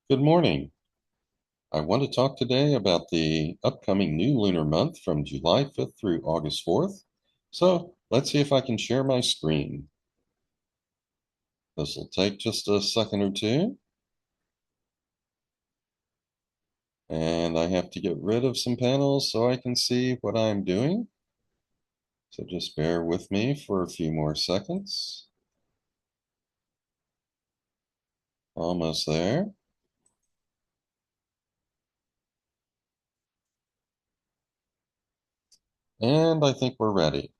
Good morning. I want to talk today about the upcoming new lunar month from July 5th through August 4th. So let's see if I can share my screen. This will take just a second or two, and I have to get rid of some panels so I can see what I'm doing. So just bear with me for a few more seconds. Almost there. And I think we're ready.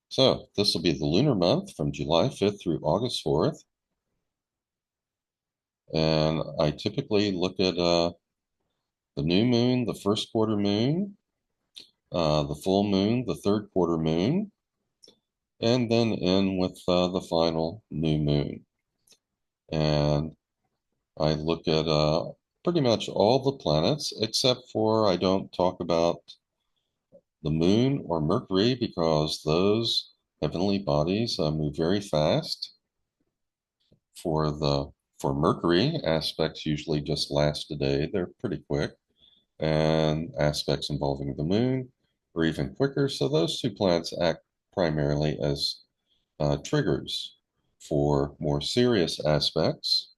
So this will be the lunar month from July 5th through August 4th. And I typically look at the new moon, the first quarter moon, the full moon, the third quarter moon, and then end with the final new moon. And I look at pretty much all the planets, except for I don't talk about the moon or Mercury because those heavenly bodies move very fast. For the for Mercury, aspects usually just last a day. They're pretty quick. And aspects involving the moon are even quicker. So those two planets act primarily as triggers for more serious aspects.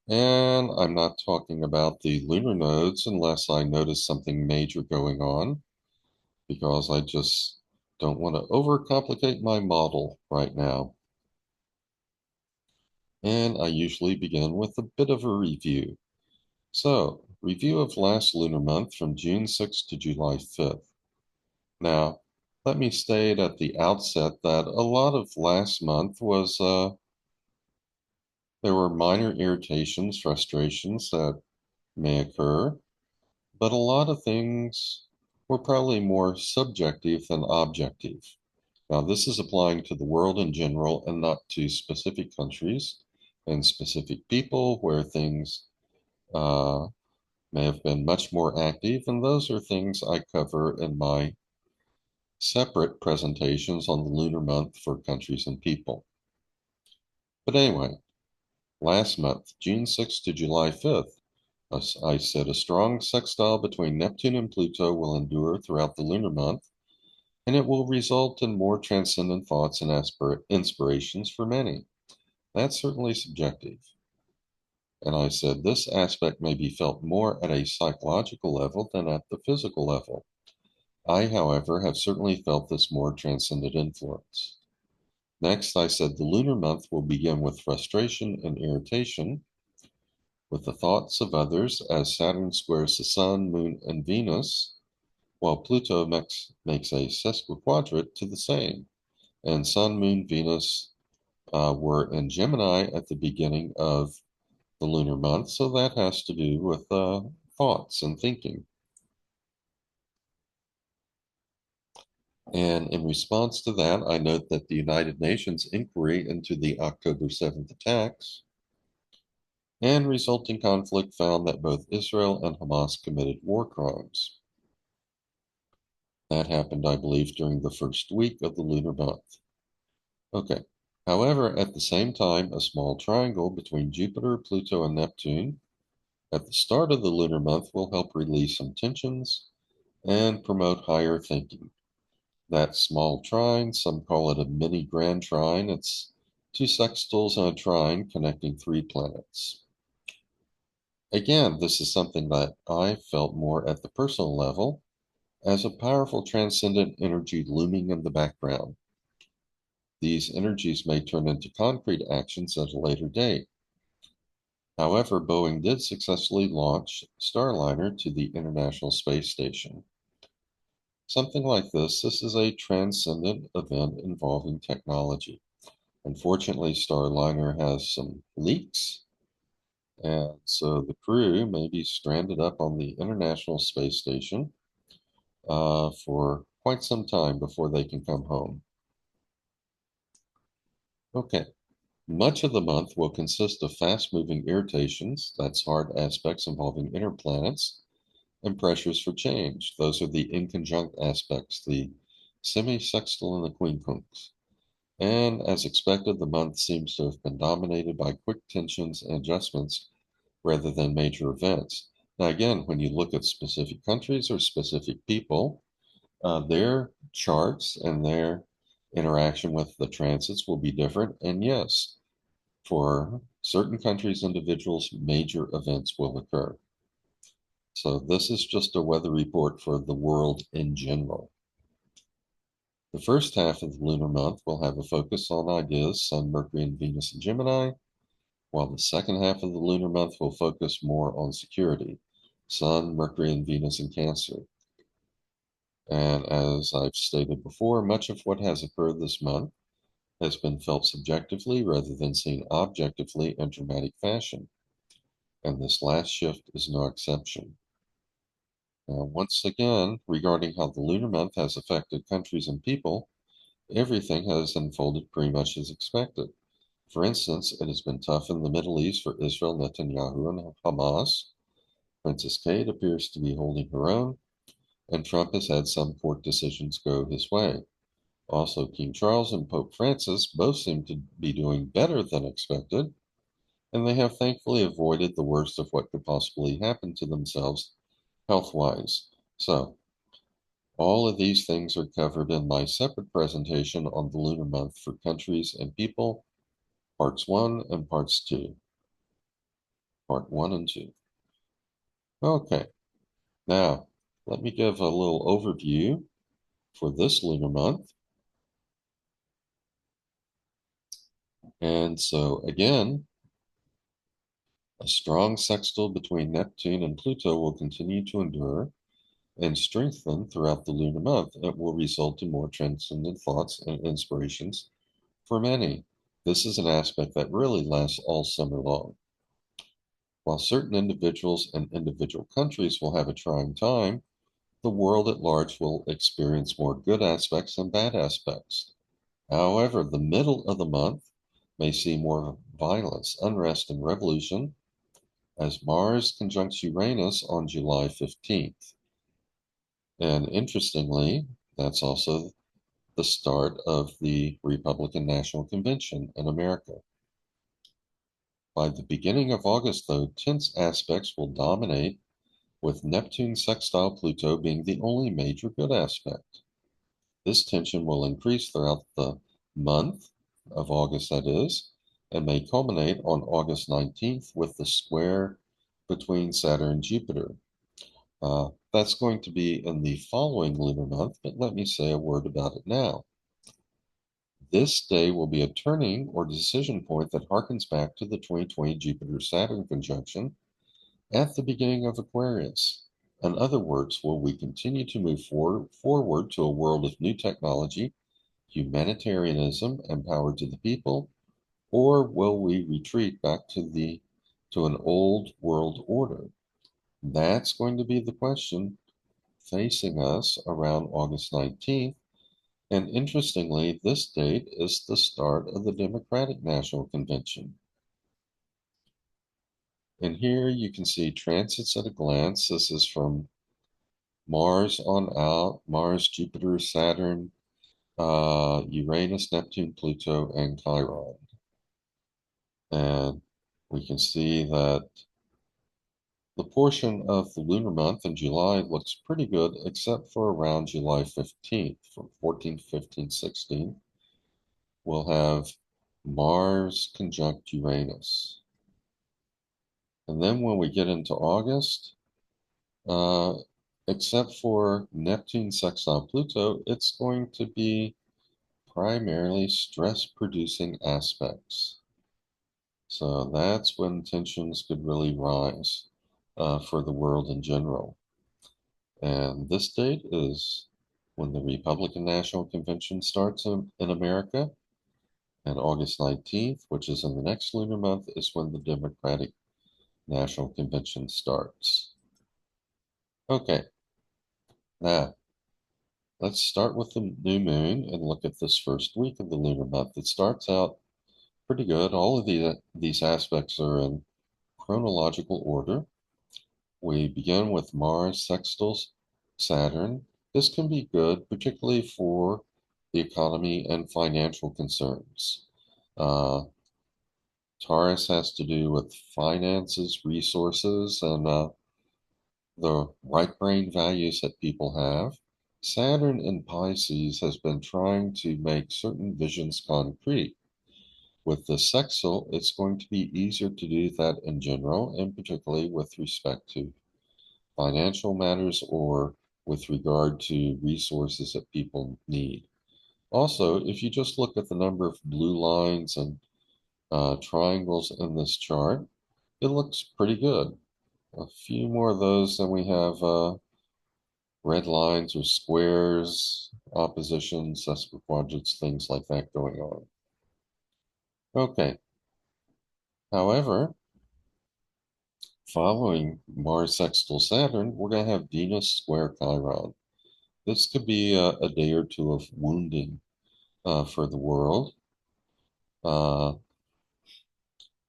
And I'm not talking about the lunar nodes unless I notice something major going on, because I just don't want to overcomplicate my model right now. And I usually begin with a bit of a review. So, review of last lunar month from June 6th to July 5th. Now, let me state at the outset that a lot of last month was there were minor irritations, frustrations that may occur, but a lot of things were probably more subjective than objective. Now, this is applying to the world in general and not to specific countries and specific people where things uh, may have been much more active, and those are things I cover in my separate presentations on the lunar month for countries and people. But anyway, last month, June 6th to July 5th, I said a strong sextile between Neptune and Pluto will endure throughout the lunar month, and it will result in more transcendent thoughts and inspirations for many. That's certainly subjective. And I said this aspect may be felt more at a psychological level than at the physical level. I, however, have certainly felt this more transcendent influence. Next, I said the lunar month will begin with frustration and irritation, with the thoughts of others as Saturn squares the Sun, Moon, and Venus, while Pluto makes a sesquiquadrate to the same. And Sun, Moon, Venus were in Gemini at the beginning of the lunar month, so that has to do with thoughts and thinking. And in response to that, I note that the United Nations inquiry into the October 7th attacks and resulting conflict found that both Israel and Hamas committed war crimes. That happened, I believe, during the first week of the lunar month. Okay. However, at the same time, a small triangle between Jupiter, Pluto, and Neptune at the start of the lunar month will help release some tensions and promote higher thinking. That small trine, some call it a mini grand trine. It's two sextiles and a trine connecting three planets. Again, this is something that I felt more at the personal level as a powerful transcendent energy looming in the background. These energies may turn into concrete actions at a later date. However, Boeing did successfully launch Starliner to the International Space Station. Something like this is a transcendent event involving technology. Unfortunately, Starliner has some leaks, and so the crew may be stranded up on the International Space Station for quite some time before they can come home. Okay, much of the month will consist of fast-moving irritations, that's hard aspects involving inner planets, and pressures for change. Those are the inconjunct aspects, the semi-sextile and the quincunx. And as expected, the month seems to have been dominated by quick tensions and adjustments rather than major events. Now, again, when you look at specific countries or specific people, their charts and their interaction with the transits will be different. And yes, for certain countries, individuals, major events will occur. So this is just a weather report for the world in general. The first half of the lunar month will have a focus on ideas, Sun, Mercury, and Venus in Gemini, while the second half of the lunar month will focus more on security, Sun, Mercury, and Venus in Cancer. And as I've stated before, much of what has occurred this month has been felt subjectively rather than seen objectively in dramatic fashion. And this last shift is no exception. Now, once again, regarding how the lunar month has affected countries and people, everything has unfolded pretty much as expected. For instance, it has been tough in the Middle East for Israel, Netanyahu, and Hamas. Princess Kate appears to be holding her own, and Trump has had some court decisions go his way. Also, King Charles and Pope Francis both seem to be doing better than expected, and they have thankfully avoided the worst of what could possibly happen to themselves health-wise. So, all of these things are covered in my separate presentation on the lunar month for countries and people, parts 1 and parts 2. Part 1 and 2. Okay, now let me give a little overview for this lunar month. And so again, a strong sextile between Neptune and Pluto will continue to endure and strengthen throughout the lunar month. It will result in more transcendent thoughts and inspirations for many. This is an aspect that really lasts all summer long. While certain individuals and individual countries will have a trying time, the world at large will experience more good aspects than bad aspects. However, the middle of the month may see more violence, unrest, and revolution as Mars conjuncts Uranus on July 15th. And interestingly, that's also the start of the Republican National Convention in America. By the beginning of August, though, tense aspects will dominate, with Neptune sextile Pluto being the only major good aspect. This tension will increase throughout the month of August, that is, and may culminate on August 19th with the square between Saturn and Jupiter. That's going to be in the following lunar month, but let me say a word about it now. This day will be a turning or decision point that harkens back to the 2020 Jupiter-Saturn conjunction at the beginning of Aquarius. In other words, will we continue to move forward to a world of new technology, humanitarianism, and power to the people, or will we retreat back to an old world order? That's going to be the question facing us around August 19th. And interestingly, this date is the start of the Democratic National Convention. And here you can see transits at a glance. This is from Mars on out, Mars, Jupiter, Saturn, Uranus, Neptune, Pluto, and Chiron. And we can see that the portion of the lunar month in July looks pretty good, except for around July 15th, from 14th, 15th, 16th. We'll have Mars conjunct Uranus. And then when we get into August, uh, except for Neptune sextile Pluto, it's going to be primarily stress-producing aspects. So that's when tensions could really rise for the world in general. And this date is when the Republican National Convention starts in America. And August 19th, which is in the next lunar month, is when the Democratic National Convention starts. Okay, now let's start with the new moon and look at this first week of the lunar month. It starts out pretty good. All of these aspects are in chronological order. We begin with Mars sextiles Saturn. This can be good, particularly for the economy and financial concerns. Uh, Taurus has to do with finances, resources, and the right brain values that people have. Saturn in Pisces has been trying to make certain visions concrete. With the sextile, it's going to be easier to do that in general, and particularly with respect to financial matters or with regard to resources that people need. Also, if you just look at the number of blue lines and triangles in this chart, it looks pretty good. A few more of those than we have red lines or squares, oppositions, sesquiquadrats, things like that going on. Okay, however, following Mars sextile Saturn, we're going to have Venus square Chiron. This could be a day or two of wounding for the world.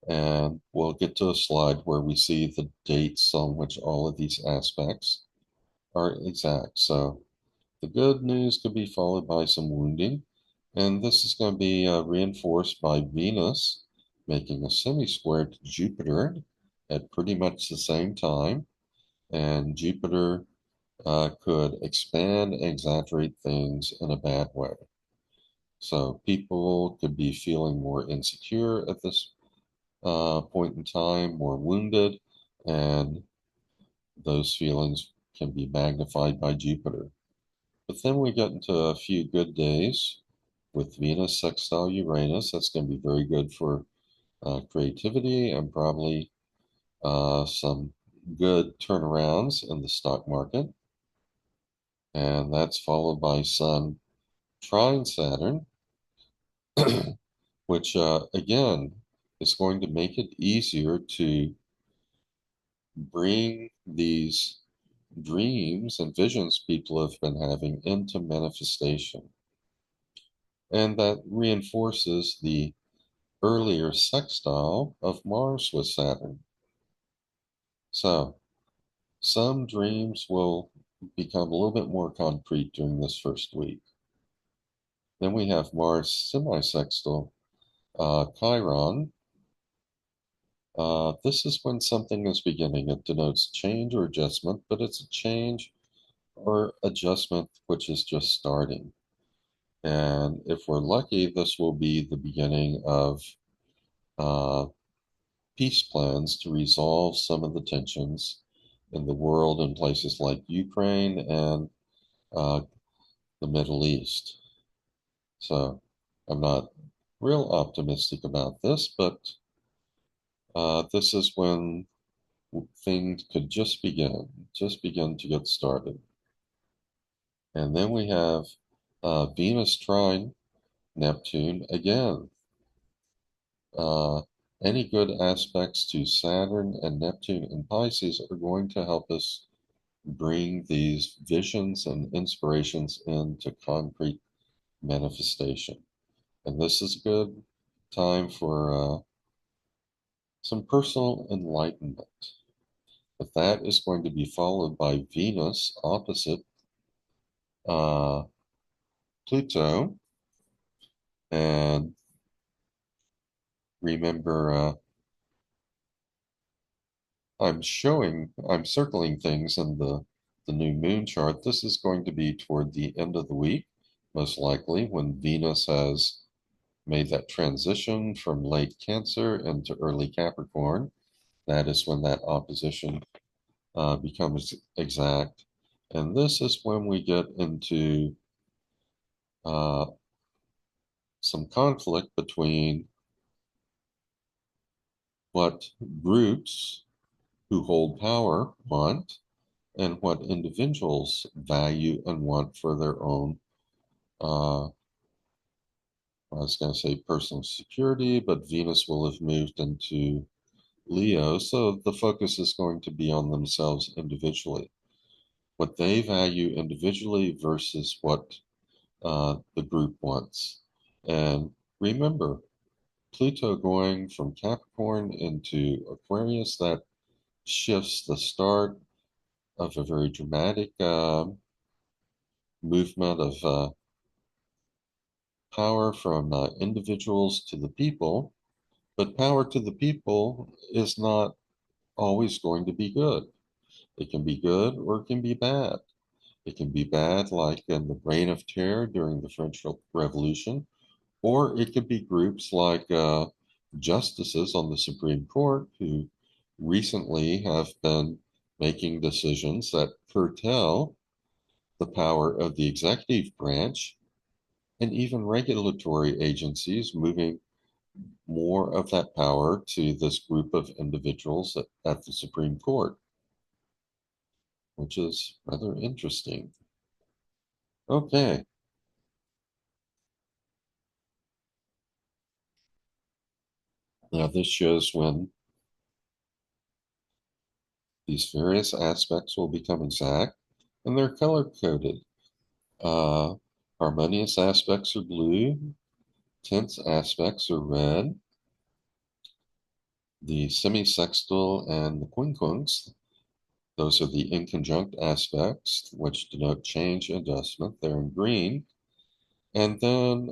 And we'll get to a slide where we see the dates on which all of these aspects are exact. So the good news could be followed by some wounding. And this is going to be reinforced by Venus making a semi-square to Jupiter at pretty much the same time. And Jupiter could expand and exaggerate things in a bad way. So people could be feeling more insecure at this point in time, more wounded, and those feelings can be magnified by Jupiter. But then we get into a few good days with Venus sextile Uranus. That's going to be very good for creativity and probably some good turnarounds in the stock market. And that's followed by Sun trine Saturn, which again is going to make it easier to bring these dreams and visions people have been having into manifestation. And that reinforces the earlier sextile of Mars with Saturn. So some dreams will become a little bit more concrete during this first week. Then we have Mars semi-sextile Chiron. This is when something is beginning. It denotes change or adjustment, but it's a change or adjustment which is just starting. And if we're lucky, this will be the beginning of uh, peace plans to resolve some of the tensions in the world in places like Ukraine and uh, the Middle East. So I'm not real optimistic about this, but this is when things could just begin to get started. And then we have Venus trine Neptune again. Uh, any good aspects to Saturn and Neptune in Pisces are going to help us bring these visions and inspirations into concrete manifestation. And this is a good time for some personal enlightenment. But that is going to be followed by Venus opposite uh, Pluto. And remember, I'm circling things in the new moon chart. This is going to be toward the end of the week, most likely, when Venus has made that transition from late Cancer into early Capricorn. That is when that opposition becomes exact. And this is when we get into uh, some conflict between what groups who hold power want and what individuals value and want for their own, I was going to say personal security, but Venus will have moved into Leo. So the focus is going to be on themselves individually, what they value individually versus what the group wants. And remember, Pluto going from Capricorn into Aquarius, that shifts the start of a very dramatic movement of power from individuals to the people. But power to the people is not always going to be good. It can be good or it can be bad. It can be bad, like in the Reign of Terror during the French Revolution, or it could be groups like justices on the Supreme Court who recently have been making decisions that curtail the power of the executive branch and even regulatory agencies moving more of that power to this group of individuals at the Supreme Court, which is rather interesting. Okay, now this shows when these various aspects will become exact and they're color coded. Uh, Harmonious aspects are blue, tense aspects are red. The semisextile and the quincunx, those are the inconjunct aspects, which denote change adjustment. They're in green. And then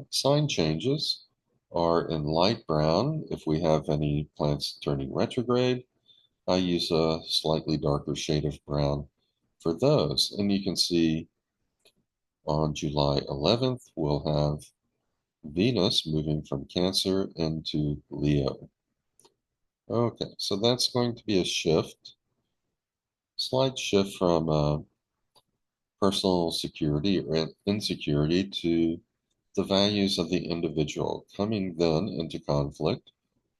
sign changes are in light brown. If we have any plants turning retrograde, I use a slightly darker shade of brown for those. And you can see on July 11th, we'll have Venus moving from Cancer into Leo. Okay, so that's going to be a shift, slight shift from personal security or insecurity to the values of the individual, coming then into conflict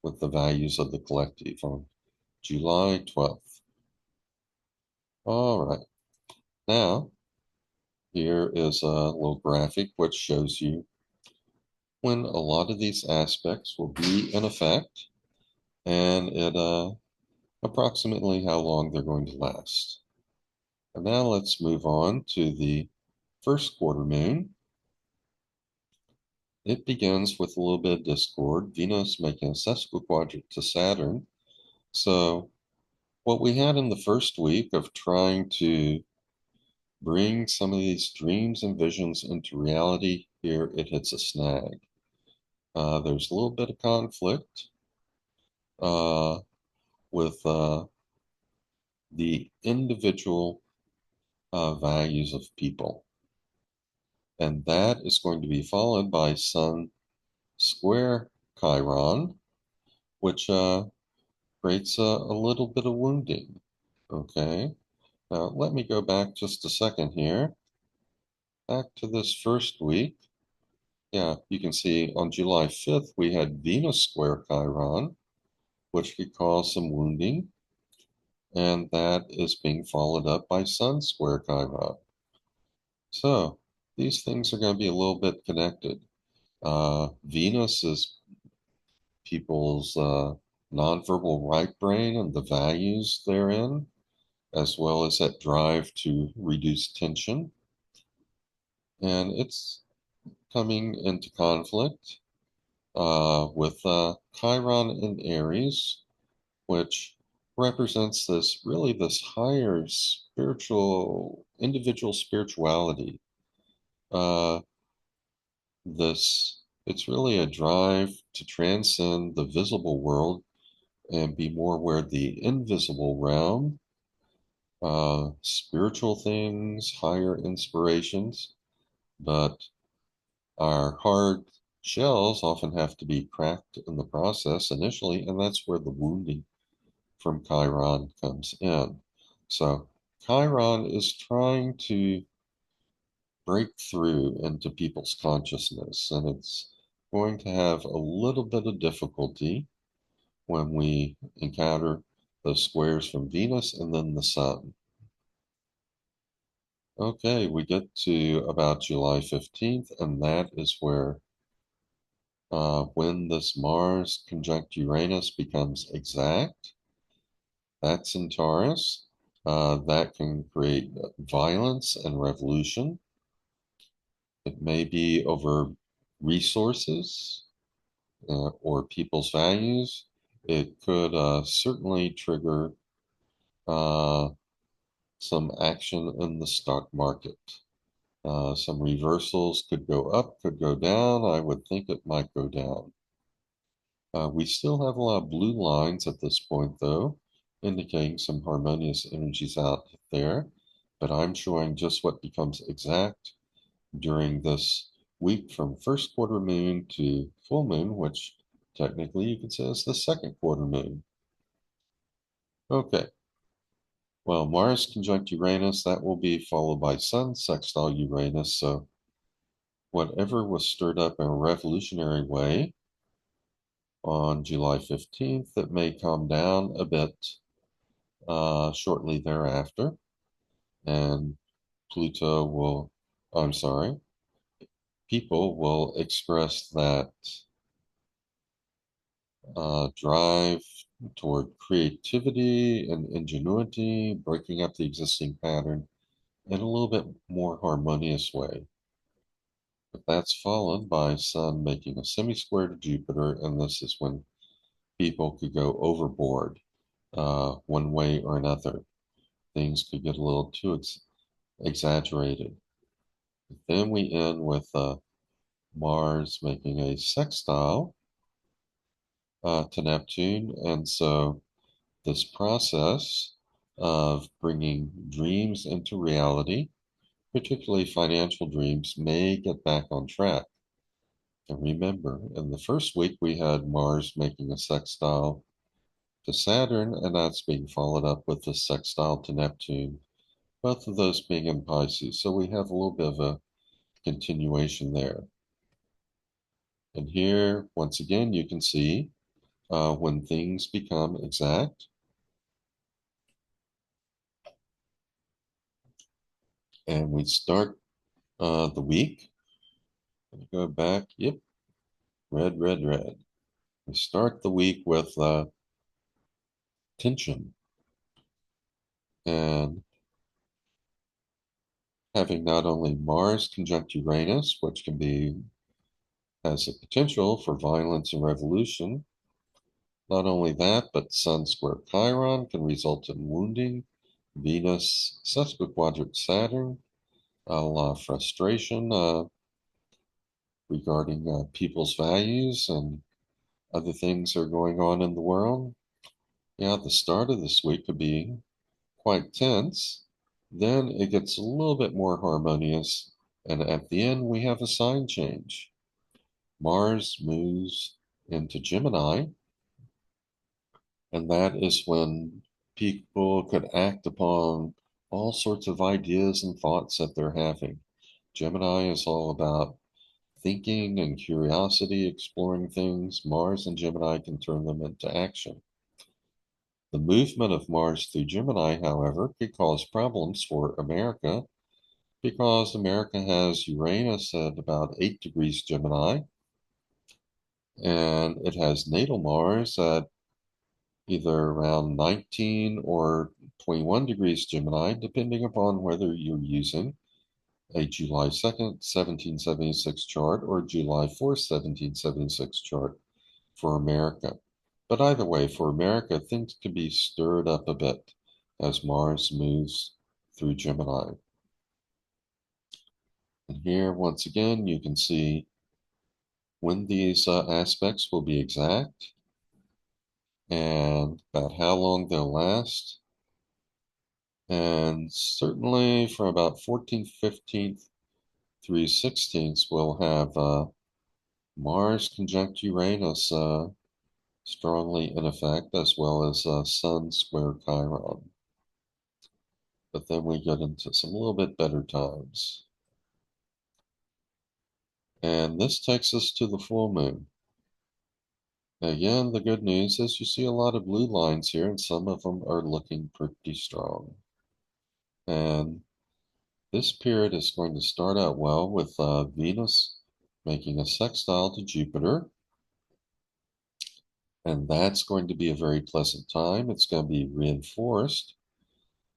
with the values of the collective on July 12th. All right, now here is a little graphic which shows you when a lot of these aspects will be in effect and it approximately how long they're going to last. And now let's move on to the first quarter moon. It begins with a little bit of discord, Venus making a sesquiquadrant to Saturn. So what we had in the first week of trying to bring some of these dreams and visions into reality, here it hits a snag. There's a little bit of conflict uh, with the individual values of people. And that is going to be followed by Sun square Chiron, which creates a little bit of wounding. Okay, now let me go back just a second here. Back to this first week. Yeah, you can see on July 5th, we had Venus square Chiron, which could cause some wounding. And that is being followed up by Sun square Chiron. So these things are going to be a little bit connected. Venus is people's nonverbal right brain and the values therein, as well as that drive to reduce tension. And it's coming into conflict with Chiron in Aries, which represents this really this higher spiritual, individual spirituality. Uh, this it's really a drive to transcend the visible world and be more aware of the invisible realm, spiritual things, higher inspirations. But our hard shells often have to be cracked in the process initially, and that's where the wounding from Chiron comes in. So Chiron is trying to break through into people's consciousness, and it's going to have a little bit of difficulty when we encounter those squares from Venus and then the Sun. Okay, we get to about July 15th, and that is where when this Mars conjunct Uranus becomes exact, that's in Taurus. That can create violence and revolution. It may be over resources or people's values. It could certainly trigger uh, some action in the stock market. Some reversals could go up, could go down. I would think it might go down. We still have a lot of blue lines at this point, though, indicating some harmonious energies out there. But I'm showing just what becomes exact during this week from first quarter moon to full moon, which technically you could say is the second quarter moon. Okay, well, Mars conjunct Uranus, that will be followed by Sun sextile Uranus. So whatever was stirred up in a revolutionary way on July 15th, it may calm down a bit shortly thereafter. And Pluto will, I'm sorry, people will express that drive toward creativity and ingenuity, breaking up the existing pattern in a little bit more harmonious way. But that's followed by Sun making a semi-square to Jupiter, and this is when people could go overboard one way or another. Things could get a little too exaggerated. Then we end with Mars making a sextile to Neptune, and so this process of bringing dreams into reality, particularly financial dreams, may get back on track. And remember, in the first week, we had Mars making a sextile to Saturn, and that's being followed up with the sextile to Neptune, both of those being in Pisces. So we have a little bit of a continuation there. And here, once again, you can see when things become exact. And we start the week. Let me go back. Yep, red, red, red. We start the week with tension and having not only Mars conjunct Uranus, which can be has a potential for violence and revolution. Not only that, but Sun square Chiron can result in wounding. Venus sesquiquadrate Saturn, a lot of frustration regarding people's values and other things that are going on in the world. Yeah, the start of this week could be quite tense. Then it gets a little bit more harmonious. And at the end, we have a sign change. Mars moves into Gemini, and that is when people could act upon all sorts of ideas and thoughts that they're having. Gemini is all about thinking and curiosity, exploring things. Mars and Gemini can turn them into action. The movement of Mars through Gemini, however, could cause problems for America because America has Uranus at about 8 degrees Gemini, and it has natal Mars at either around 19 or 21 degrees Gemini, depending upon whether you're using a July 2nd, 1776 chart or July 4th, 1776 chart for America. But either way, for America, things can be stirred up a bit as Mars moves through Gemini. And here, once again, you can see when these aspects will be exact and about how long they'll last. And certainly from about 14th, 15th through 16th, we'll have Mars conjunct Uranus strongly in effect, as well as Sun square Chiron. But then we get into some little bit better times. And this takes us to the full moon. Again, the good news is you see a lot of blue lines here, and some of them are looking pretty strong. And this period is going to start out well with Venus making a sextile to Jupiter. And that's going to be a very pleasant time. It's going to be reinforced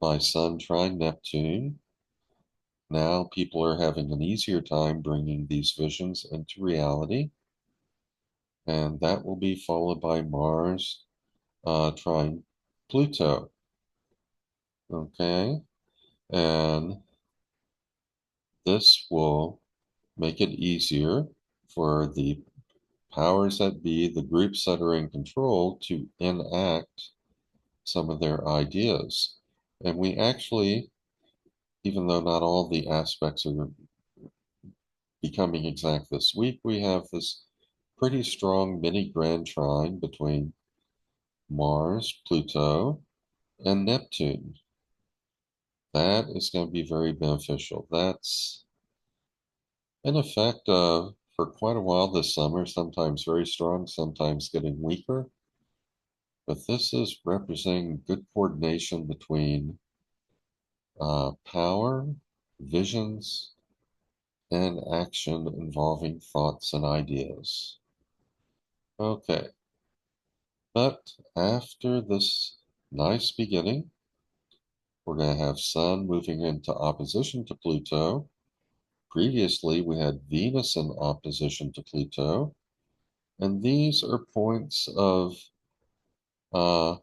by Sun trine Neptune. Now people are having an easier time bringing these visions into reality. And that will be followed by Mars trine Pluto. Okay. And this will make it easier for the powers that be, the groups that are in control, to enact some of their ideas. And we actually, even though not all the aspects are becoming exact this week, we have this pretty strong mini grand trine between Mars, Pluto, and Neptune. That is going to be very beneficial. That's in effect for quite a while this summer, sometimes very strong, sometimes getting weaker. But this is representing good coordination between power, visions, and action involving thoughts and ideas. Okay, but after this nice beginning, we're going to have Sun moving into opposition to Pluto. Previously, we had Venus in opposition to Pluto, and these are points of uh,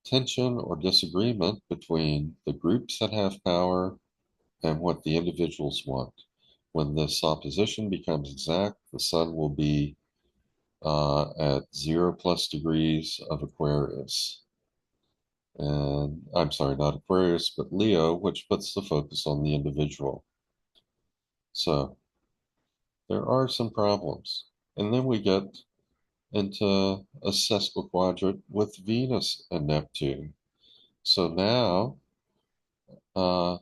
tension or disagreement between the groups that have power and what the individuals want. When this opposition becomes exact, the Sun will be at 0+ degrees of Aquarius. And I'm sorry, not Aquarius, but Leo, which puts the focus on the individual. So there are some problems. And then we get into a sesquiquadrant with Venus and Neptune. So now uh,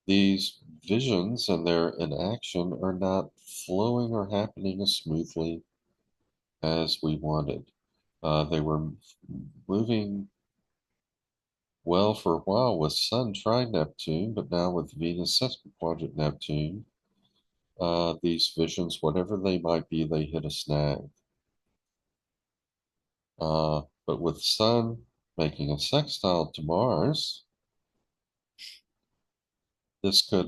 these visions and their inaction are not flowing or happening as smoothly as we wanted. They were moving well for a while with Sun trine Neptune, but now with Venus sesquiquadrant Neptune, these visions, whatever they might be, they hit a snag. But with Sun making a sextile to Mars, this could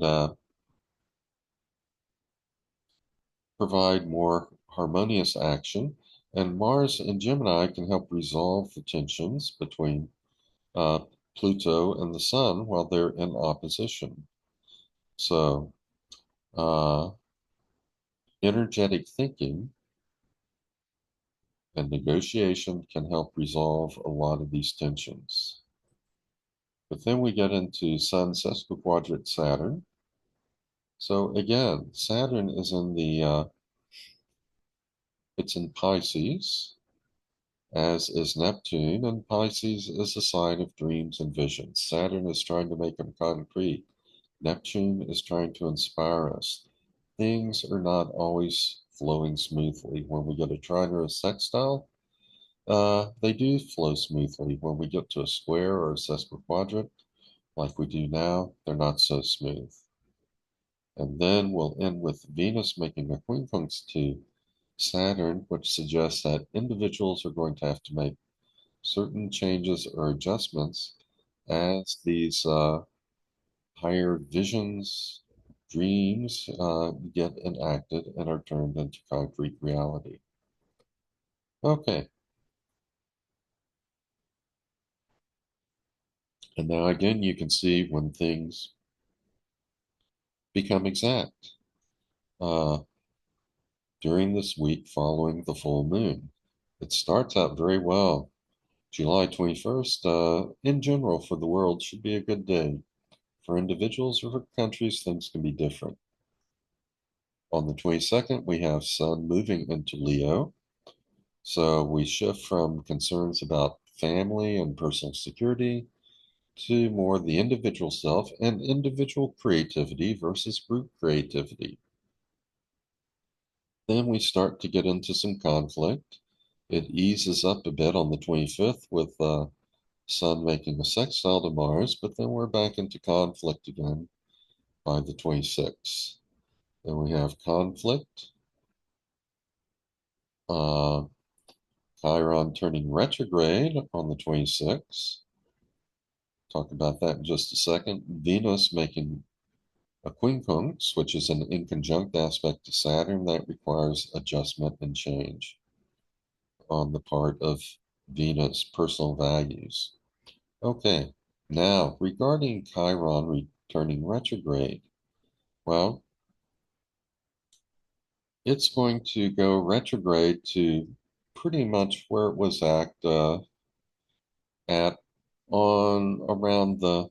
provide more harmonious action. And Mars and Gemini can help resolve the tensions between uh, Pluto and the Sun while they're in opposition. So, uh, energetic thinking and negotiation can help resolve a lot of these tensions. But then we get into Sun sesquiquadrant Saturn. So again, Saturn is in it's in Pisces, as is Neptune, and Pisces is a sign of dreams and visions. Saturn is trying to make them concrete. Neptune is trying to inspire us. Things are not always flowing smoothly. When we get a trine or a sextile, they do flow smoothly. When we get to a square or a sesquiquadrant, like we do now, they're not so smooth. And then we'll end with Venus making a quincunx to Saturn, which suggests that individuals are going to have to make certain changes or adjustments as these higher visions, dreams get enacted and are turned into concrete reality. Okay, and now again, you can see when things become exact uh, during this week following the full moon. It starts out very well. July 21st, in general, for the world, should be a good day. For individuals or for countries, things can be different. On the 22nd, we have Sun moving into Leo. So we shift from concerns about family and personal security to more the individual self and individual creativity versus group creativity. Then we start to get into some conflict. It eases up a bit on the 25th with Sun making a sextile to Mars, but then we're back into conflict again by the 26th. Then we have conflict, uh, Chiron turning retrograde on the 26th. Talk about that in just a second. Venus making a quincunx, which is an inconjunct aspect to Saturn that requires adjustment and change on the part of Venus' personal values. Okay, now regarding Chiron returning retrograde, well, it's going to go retrograde to pretty much where it was at on around the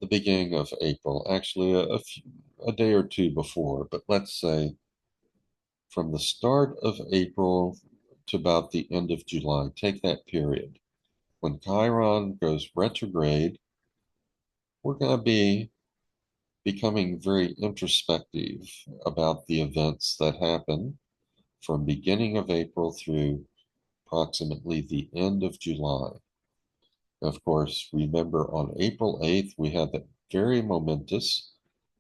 beginning of April, actually a day or two before, but let's say from the start of April to about the end of July. Take that period. When Chiron goes retrograde, we're going to be becoming very introspective about the events that happen from beginning of April through approximately the end of July. Of course, remember on April 8th, we had that very momentous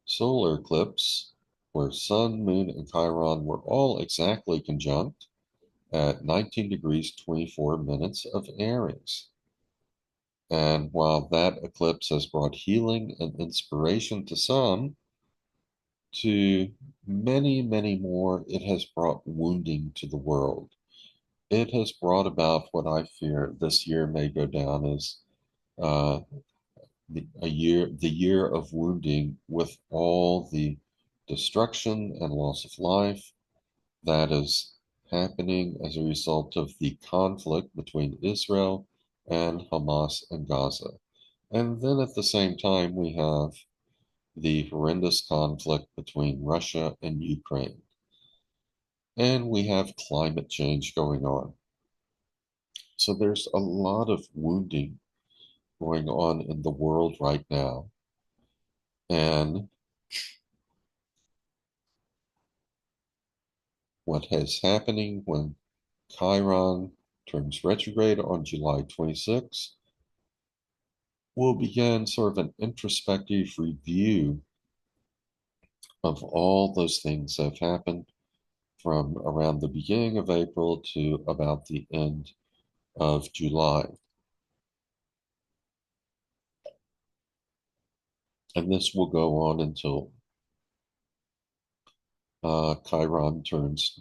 solar eclipse where Sun, Moon, and Chiron were all exactly conjunct at 19 degrees 24 minutes of Aries. And while that eclipse has brought healing and inspiration to some, to many, many more, it has brought wounding to the world. It has brought about what I fear this year may go down as uh, the year of wounding, with all the destruction and loss of life that is happening as a result of the conflict between Israel and Hamas and Gaza. And then at the same time, we have the horrendous conflict between Russia and Ukraine. And we have climate change going on. So there's a lot of wounding going on in the world right now. And what is happening when Chiron turns retrograde on July 26th will begin sort of an introspective review of all those things that have happened from around the beginning of April to about the end of July. And this will go on until Chiron turns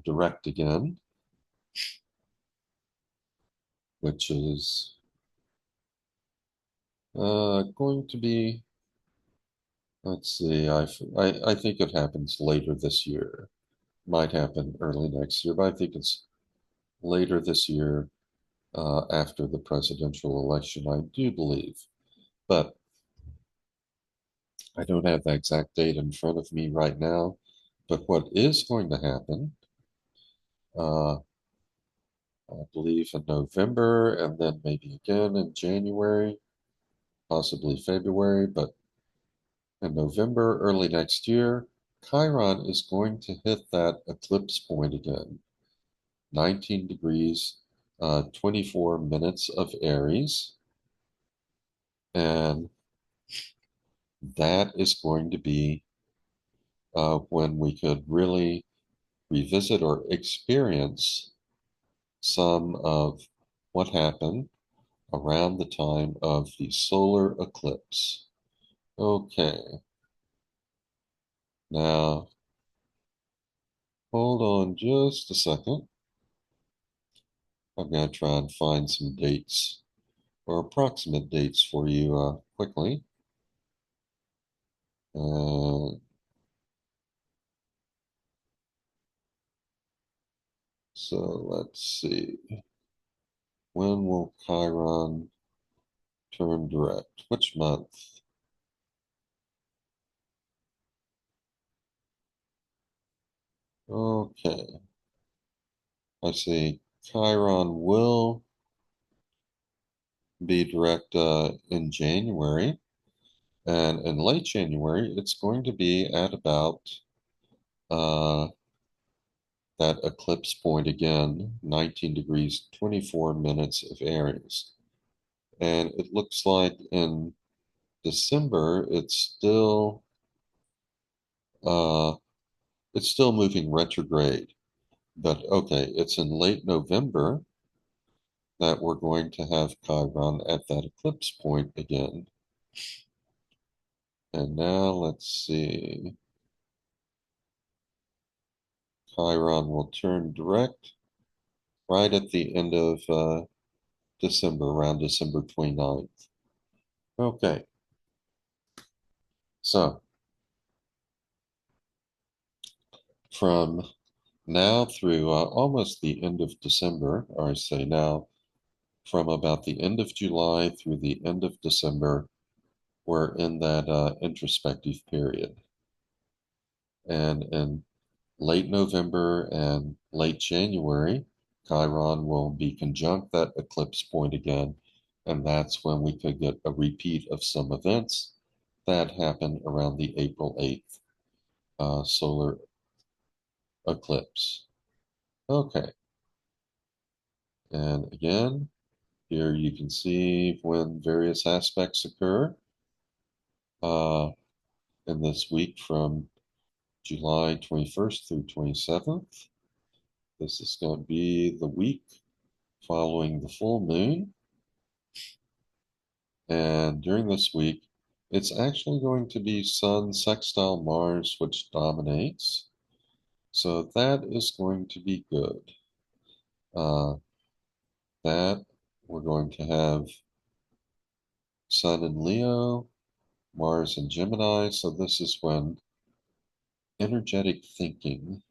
direct again, which is going to be, let's see, I think it happens later this year. Might happen early next year, but I think it's later this year after the presidential election, I do believe. But I don't have the exact date in front of me right now. But what is going to happen, uh, I believe in November and then maybe again in January, possibly February, but in November, early next year, Chiron is going to hit that eclipse point again, 19 degrees, 24 minutes of Aries. And that is going to be when we could really revisit or experience some of what happened around the time of the solar eclipse. Okay, now hold on just a second. I'm going to try and find some dates or approximate dates for you quickly. Uh, so let's see. When will Chiron turn direct? Which month? Okay, I see. Chiron will be direct in January. And in late January, it's going to be at about uh, that eclipse point again, 19 degrees, 24 minutes of Aries. And it looks like in December, uh, it's still moving retrograde. But okay, it's in late November that we're going to have Chiron at that eclipse point again. And now let's see. Chiron will turn direct right at the end of December, around December 29th. Okay, so From now through almost the end of December, or I say now, from about the end of July through the end of December, we're in that introspective period. And in late November and late January, Chiron will be conjunct that eclipse point again. And that's when we could get a repeat of some events that happened around the April 8th solar eclipse. Okay. And again, here you can see when various aspects occur uh, in this week from July 21st through 27th. This is going to be the week following the full moon. And during this week, it's actually going to be Sun sextile Mars, which dominates. So that is going to be good. Uh, that we're going to have Sun in Leo, Mars in Gemini. So this is when energetic thinking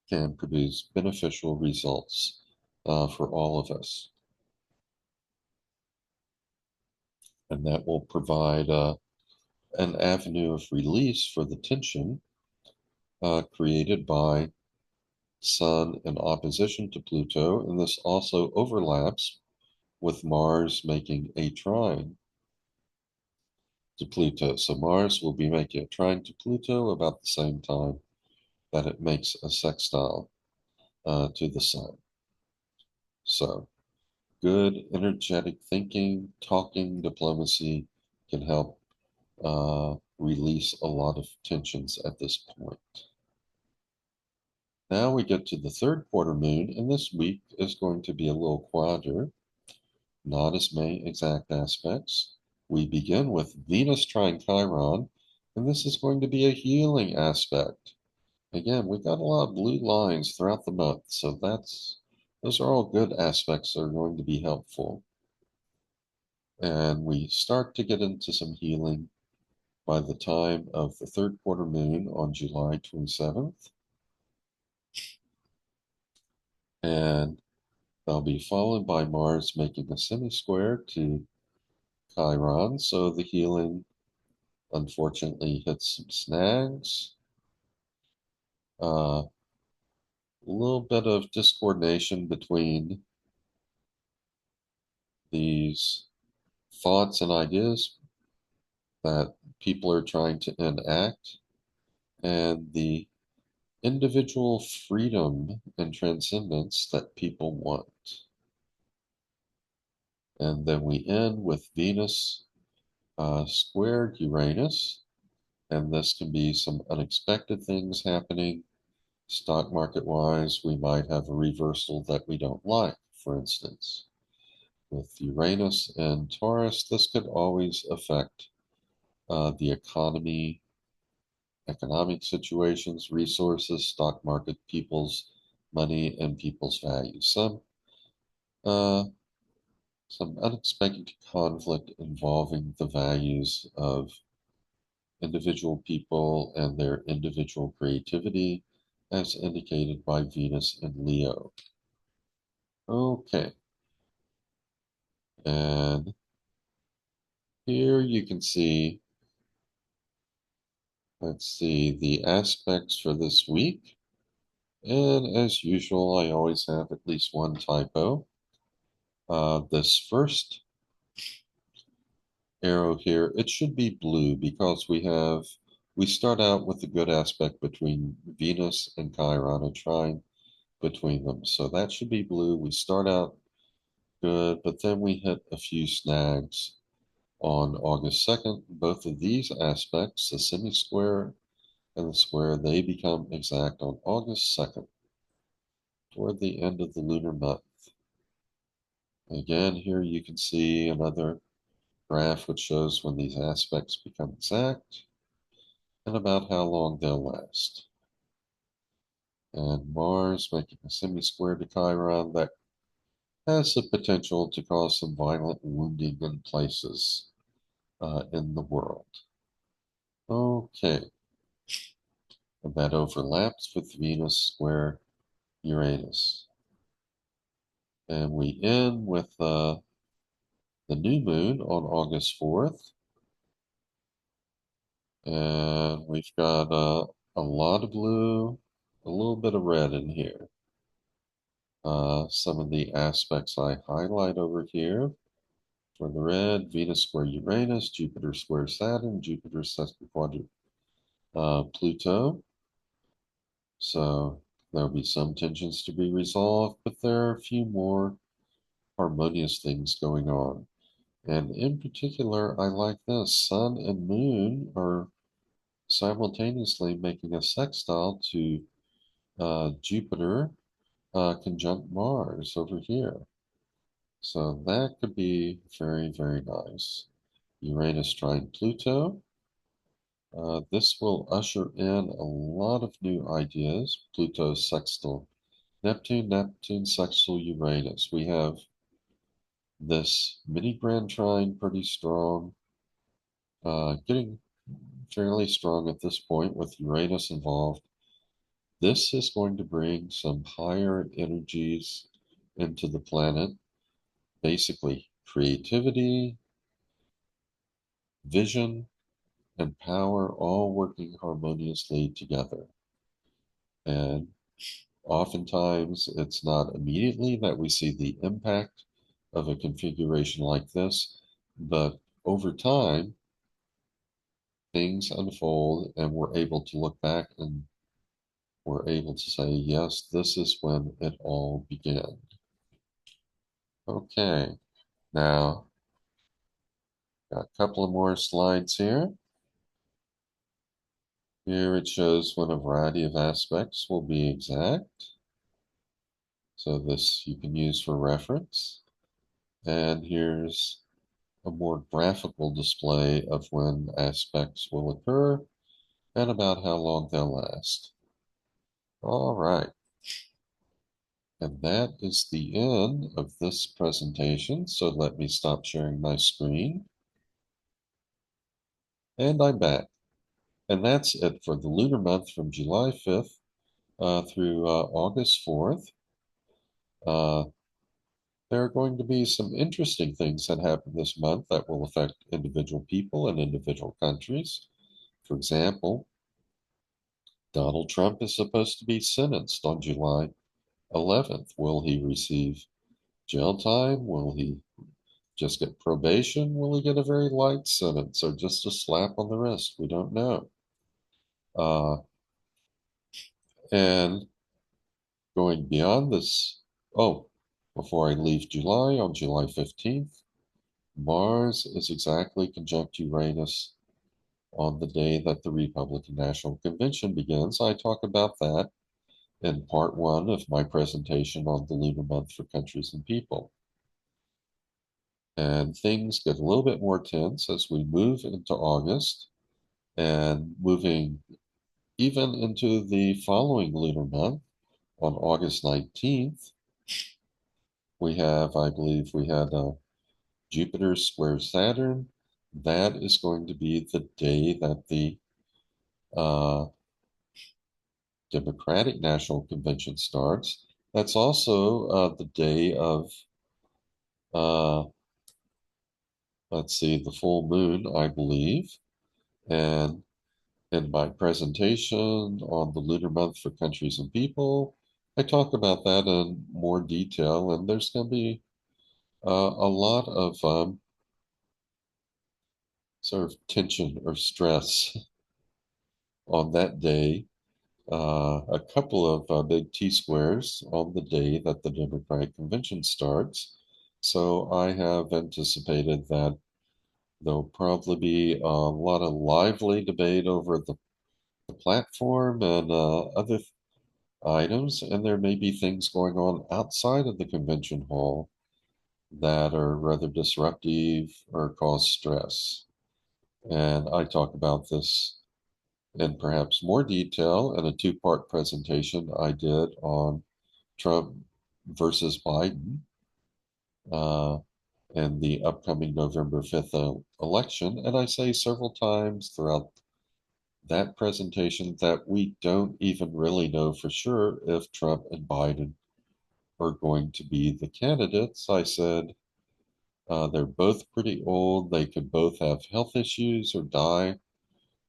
can produce beneficial results for all of us. And that will provide an avenue of release for the tension created by Sun in opposition to Pluto. And this also overlaps with Mars making a trine to Pluto. So Mars will be making a trine to Pluto about the same time that it makes a sextile to the Sun. So good energetic thinking, talking, diplomacy can help release a lot of tensions at this point. Now we get to the third quarter moon, and this week is going to be a little quieter, not as many exact aspects. We begin with Venus trine Chiron, and this is going to be a healing aspect. Again, we've got a lot of blue lines throughout the month, so those are all good aspects that are going to be helpful. And we start to get into some healing by the time of the third quarter moon on July 27th. And they'll be followed by Mars making a semi-square to Chiron. So the healing unfortunately hits some snags. A little bit of discoordination between these thoughts and ideas that people are trying to enact and the individual freedom and transcendence that people want. And then we end with Venus squared Uranus, and this can be some unexpected things happening. Stock market wise, we might have a reversal that we don't like, for instance. With Uranus and Taurus, this could always affect the economy, economic situations, resources, stock market, people's money, and people's values. Uh, some unexpected conflict involving the values of individual people and their individual creativity, as indicated by Venus and Leo. Okay, and here you can see, let's see, the aspects for this week. And as usual, I always have at least one typo. This first arrow here, it should be blue because we start out with a good aspect between Venus and Chiron, a trine between them. So that should be blue. We start out good, but then we hit a few snags on August 2nd. Both of these aspects, the semi-square and the square, they become exact on August 2nd, toward the end of the lunar month. Again, here you can see another graph which shows when these aspects become exact and about how long they'll last. And Mars making a semi-square to Chiron that has the potential to cause some violent wounding in places in the world. Okay, and that overlaps with Venus square Uranus. And we end with the new moon on August 4th. And we've got a lot of blue, a little bit of red in here. Some of the aspects I highlight over here for the red: Venus square Uranus, Jupiter square Saturn, Jupiter sesquiquadrate Pluto. So there'll be some tensions to be resolved, but there are a few more harmonious things going on. And in particular, I like this. Sun and moon are simultaneously making a sextile to Jupiter conjunct Mars over here. So that could be very, very nice. Uranus trine Pluto. This will usher in a lot of new ideas. Pluto sextile Neptune, Neptune sextile Uranus. We have this mini grand trine pretty strong, getting fairly strong at this point with Uranus involved. This is going to bring some higher energies into the planet, basically creativity, vision, and power all working harmoniously together. And oftentimes it's not immediately that we see the impact of a configuration like this, but over time, things unfold and we're able to look back and we're able to say, yes, this is when it all began. Okay, now got a couple of more slides here. Here it shows when a variety of aspects will be exact. So this you can use for reference. And here's a more graphical display of when aspects will occur and about how long they'll last. All right. And that is the end of this presentation. So let me stop sharing my screen. And I'm back. And that's it for the lunar month from July 5th through August 4th. There are going to be some interesting things that happen this month that will affect individual people and individual countries. For example, Donald Trump is supposed to be sentenced on July 11th. Will he receive jail time? Will he just get probation? Will he get a very light sentence or just a slap on the wrist? We don't know. And going beyond this, oh, before I leave July, on July 15th, Mars is exactly conjunct Uranus on the day that the Republican National Convention begins. I talk about that in part one of my presentation on the lunar month for countries and people. And things get a little bit more tense as we move into August and moving even into the following lunar month on August 19th. We have, I believe, we had Jupiter square Saturn. That is going to be the day that the uh, Democratic National Convention starts. That's also the day of, uh, let's see, the full moon, I believe. And in my presentation on the lunar month for countries and people, I talk about that in more detail. And there's going to be a lot of sort of tension or stress on that day. A couple of big T squares on the day that the Democratic Convention starts. So I have anticipated that there'll probably be a lot of lively debate over the platform and other items, and there may be things going on outside of the convention hall that are rather disruptive or cause stress. And I talk about this in perhaps more detail in a two-part presentation I did on Trump versus Biden uh, in the upcoming November 5th election. And I say several times throughout that presentation that we don't even really know for sure if Trump and Biden are going to be the candidates. I said they're both pretty old. They could both have health issues or die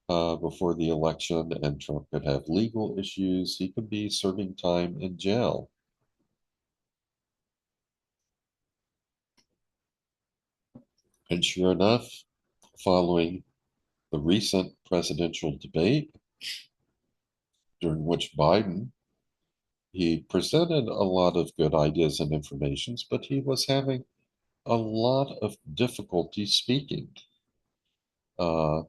before the election, and Trump could have legal issues. He could be serving time in jail. And sure enough, following the recent presidential debate, during which Biden he presented a lot of good ideas and informations, but he was having a lot of difficulty speaking. Uh,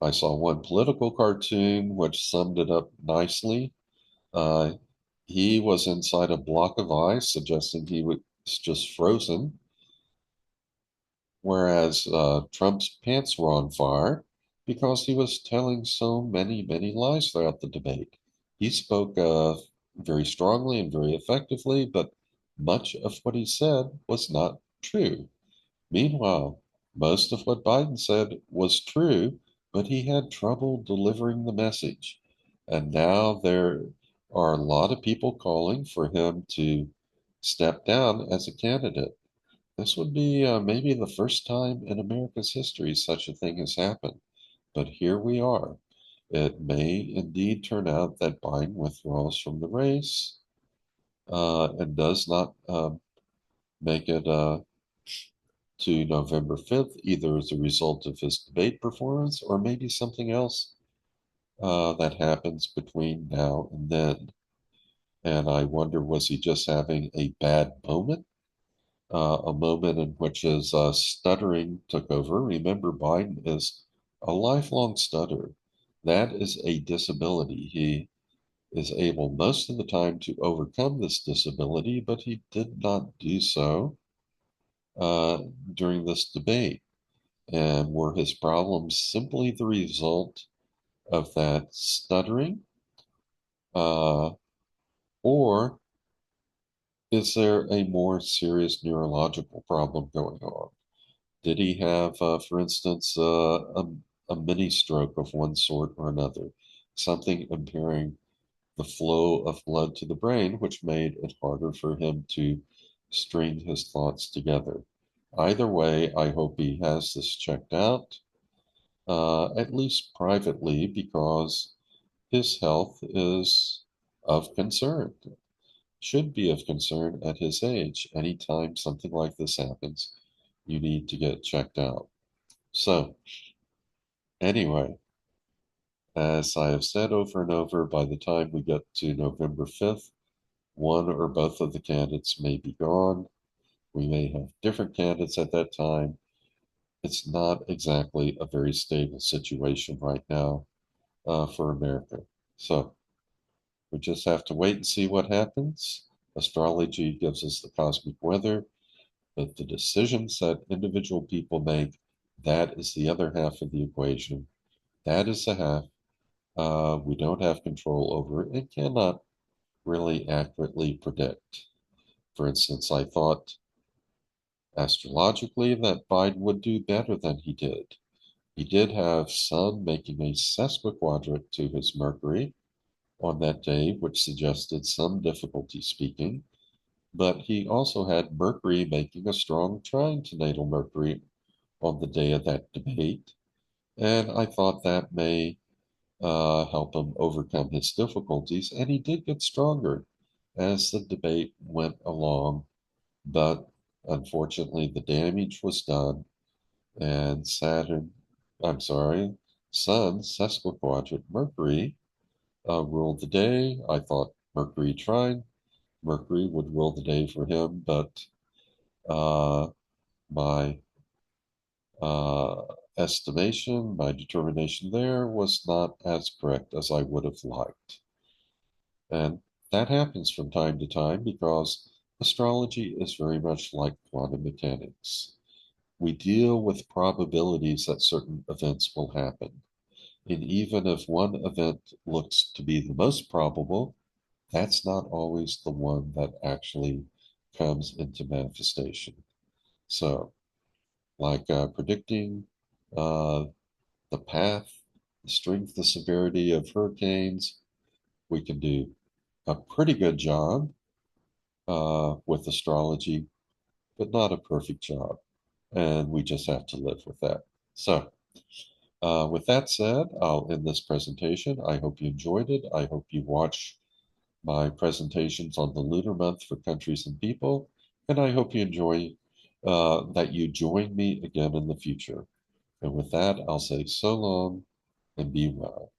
I saw one political cartoon which summed it up nicely. Uh, he was inside a block of ice, suggesting he was just frozen, whereas Trump's pants were on fire because he was telling so many, many lies throughout the debate. He spoke very strongly and very effectively, but much of what he said was not true. Meanwhile, most of what Biden said was true, but he had trouble delivering the message. And now there are a lot of people calling for him to step down as a candidate. This would be maybe the first time in America's history such a thing has happened. But here we are. It may indeed turn out that Biden withdraws from the race and does not make it to November 5th, either as a result of his debate performance or maybe something else that happens between now and then. And I wonder, was he just having a bad moment? A moment in which his stuttering took over. Remember, Biden is a lifelong stutterer. That is a disability. He is able most of the time to overcome this disability, but he did not do so uh, during this debate. And were his problems simply the result of that stuttering? Uh, or is there a more serious neurological problem going on? Did he have, for instance, a mini stroke of one sort or another, something impairing the flow of blood to the brain, which made it harder for him to string his thoughts together? Either way, I hope he has this checked out, at least privately, because his health is of concern, should be of concern at his age. Anytime something like this happens, you need to get checked out. So, anyway, as I have said over and over, by the time we get to November 5th, one or both of the candidates may be gone. We may have different candidates at that time. It's not exactly a very stable situation right now for America. So we just have to wait and see what happens. Astrology gives us the cosmic weather, but the decisions that individual people make, that is the other half of the equation. That is the half we don't have control over and cannot really accurately predict. For instance, I thought astrologically that Biden would do better than he did. He did have Sun making a sesquiquadrate to his Mercury on that day, which suggested some difficulty speaking, but he also had Mercury making a strong trine to natal Mercury on the day of that debate, and I thought that may help him overcome his difficulties. And he did get stronger as the debate went along. But unfortunately, the damage was done, and Sun, sesquiquadrate Mercury, ruled the day. I thought Mercury trine, Mercury would rule the day for him, but my uh, estimation, my determination there was not as correct as I would have liked. And that happens from time to time because astrology is very much like quantum mechanics. We deal with probabilities that certain events will happen. And even if one event looks to be the most probable, that's not always the one that actually comes into manifestation. So, like predicting uh, the path the strength, the severity of hurricanes. We can do a pretty good job with astrology, but not a perfect job. And we just have to live with that. So, with that said, I'll end this presentation. I hope you enjoyed it. I hope you watch my presentations on the lunar month for countries and people. And I hope you enjoy that you join me again in the future. And with that, I'll say so long and be well.